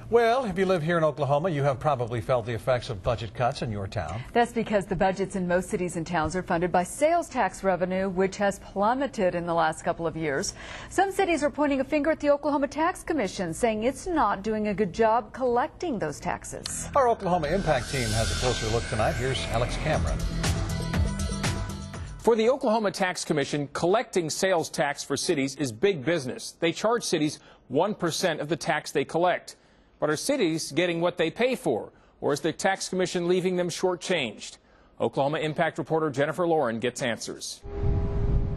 Well, if you live here in Oklahoma, you have probably felt the effects of budget cuts in your town. That's because the budgets in most cities and towns are funded by sales tax revenue, which has plummeted in the last couple of years. Some cities are pointing a finger at the Oklahoma Tax Commission, saying it's not doing a good job collecting those taxes. Our Oklahoma Impact team has a closer look tonight. Here's Alex Cameron. For the Oklahoma Tax Commission, collecting sales tax for cities is big business. They charge cities 1% of the tax they collect. But are cities getting what they pay for, or is the Tax Commission leaving them shortchanged? Oklahoma Impact reporter Jennifer Lauren gets answers.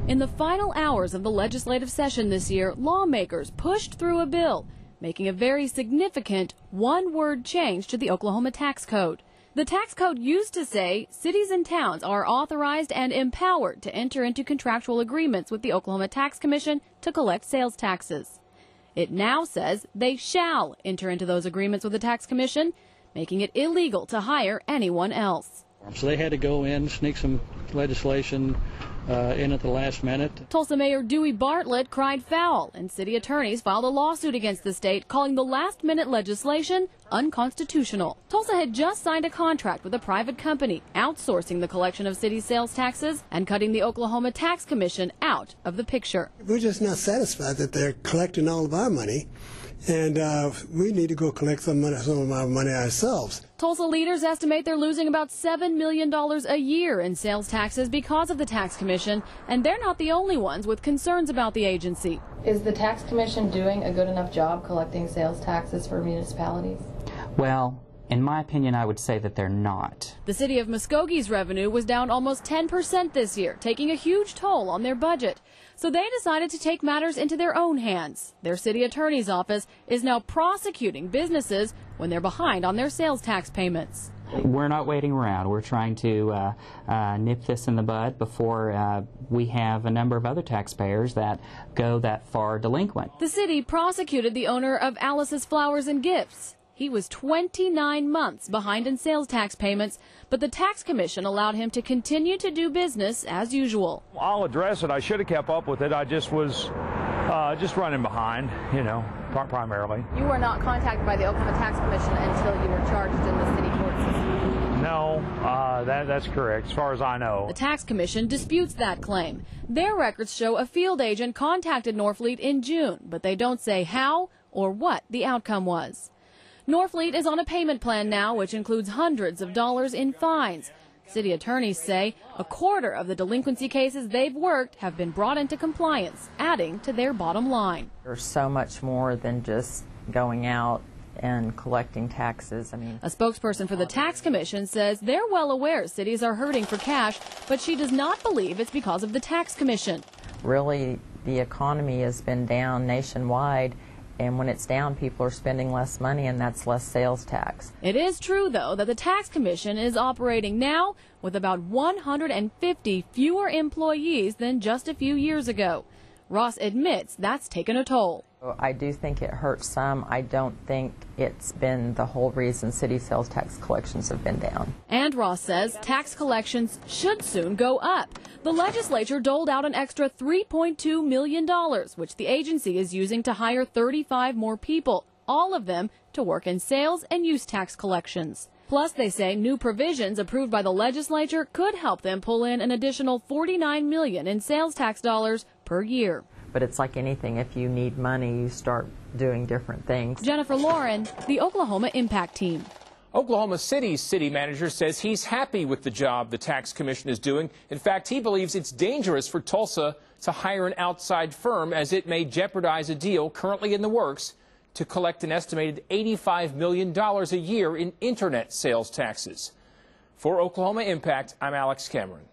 In the final hours of the legislative session this year, lawmakers pushed through a bill, making a very significant one-word change to the Oklahoma tax code. The tax code used to say cities and towns are authorized and empowered to enter into contractual agreements with the Oklahoma Tax Commission to collect sales taxes. It now says they shall enter into those agreements with the Tax Commission, making it illegal to hire anyone else. So they had to go in, sneak some legislation in at the last minute. Tulsa Mayor Dewey Bartlett cried foul, and city attorneys filed a lawsuit against the state, calling the last-minute legislation unconstitutional. Tulsa had just signed a contract with a private company, outsourcing the collection of city sales taxes and cutting the Oklahoma Tax Commission out of the picture. We're just not satisfied that they're collecting all of our money, and we need to go collect some of our money ourselves. Tulsa leaders estimate they're losing about $7 million a year in sales taxes because of the Tax Commission, and they're not the only ones with concerns about the agency. Is the Tax Commission doing a good enough job collecting sales taxes for municipalities? Well, in my opinion, I would say that they're not. The city of Muskoge's revenue was down almost 10% this year, taking a huge toll on their budget. So they decided to take matters into their own hands. Their city attorney's office is now prosecuting businesses when they're behind on their sales tax payments. We're not waiting around. We're trying to nip this in the bud before we have a number of other taxpayers that go that far delinquent. The city prosecuted the owner of Alice's Flowers and Gifts. He was 29 months behind in sales tax payments, but the Tax Commission allowed him to continue to do business as usual. I'll address it. I should have kept up with it. I just was just running behind, primarily. You were not contacted by the Oklahoma Tax Commission until you were charged in the city court system. No, that's correct, as far as I know. The Tax Commission disputes that claim. Their records show a field agent contacted Norfleet in June, but they don't say how or what the outcome was. Norfleet is on a payment plan now, which includes hundreds of dollars in fines. City attorneys say a quarter of the delinquency cases they've worked have been brought into compliance, adding to their bottom line. There's so much more than just going out and collecting taxes. A spokesperson for the Tax Commission says they're well aware cities are hurting for cash, but she does not believe it's because of the Tax Commission. Really, the economy has been down nationwide. And when it's down, people are spending less money, and that's less sales tax. It is true, though, that the Tax Commission is operating now with about 150 fewer employees than just a few years ago. Ross admits that's taken a toll. I do think it hurts some. I don't think it's been the whole reason city sales tax collections have been down. And Ross says tax collections should soon go up. The legislature doled out an extra $3.2 million, which the agency is using to hire 35 more people, all of them to work in sales and use tax collections. Plus, they say new provisions approved by the legislature could help them pull in an additional $49 million in sales tax dollars per year. But it's like anything, if you need money, you start doing different things. Jennifer Lauren, the Oklahoma Impact Team. Oklahoma City's city manager says he's happy with the job the Tax Commission is doing. In fact, he believes it's dangerous for Tulsa to hire an outside firm, as it may jeopardize a deal currently in the works to collect an estimated $85 million a year in internet sales taxes. For Oklahoma Impact, I'm Alex Cameron.